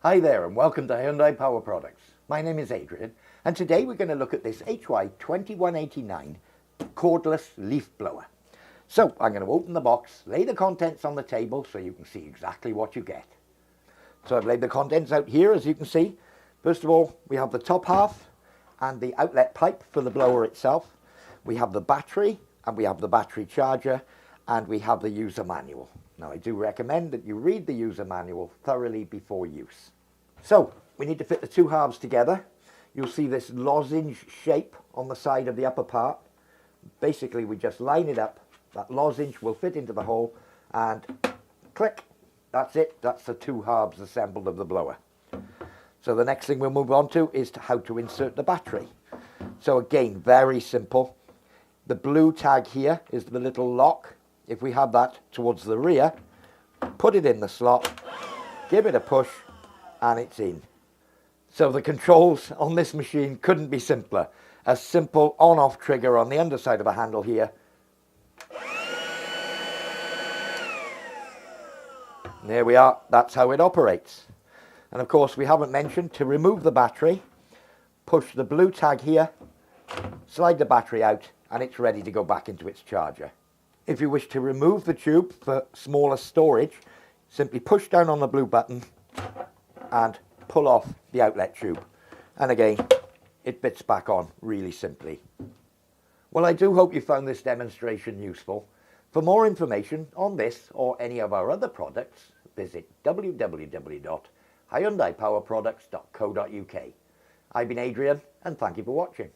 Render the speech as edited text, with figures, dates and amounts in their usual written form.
Hi there and welcome to Hyundai Power Products. My name is Adrian and today we're going to look at this HY2189 Cordless Leaf Blower. So I'm going to open the box, lay the contents on the table so you can see exactly what you get. So I've laid the contents out here as you can see. First of all, we have the top half and the outlet pipe for the blower itself. We have the battery and we have the battery charger and we have the user manual. Now I do recommend that you read the user manual thoroughly before use. So we need to fit the two halves together. You'll see this lozenge shape on the side of the upper part. Basically we just line it up, that lozenge will fit into the hole and click, that's it, that's the two halves assembled of the blower. So the next thing we'll move on to is how to insert the battery. So again, very simple. The blue tag here is the little lock. If we have that towards the rear, put it in the slot, give it a push, and it's in. So the controls on this machine couldn't be simpler. A simple on-off trigger on the underside of a handle here. And there we are, that's how it operates. And of course we haven't mentioned to remove the battery, push the blue tag here, slide the battery out, and it's ready to go back into its charger. If you wish to remove the tube for smaller storage, simply push down on the blue button and pull off the outlet tube. And again, it fits back on really simply. Well, I do hope you found this demonstration useful. For more information on this or any of our other products, visit www.hyundaipowerproducts.co.uk. I've been Adrian and thank you for watching.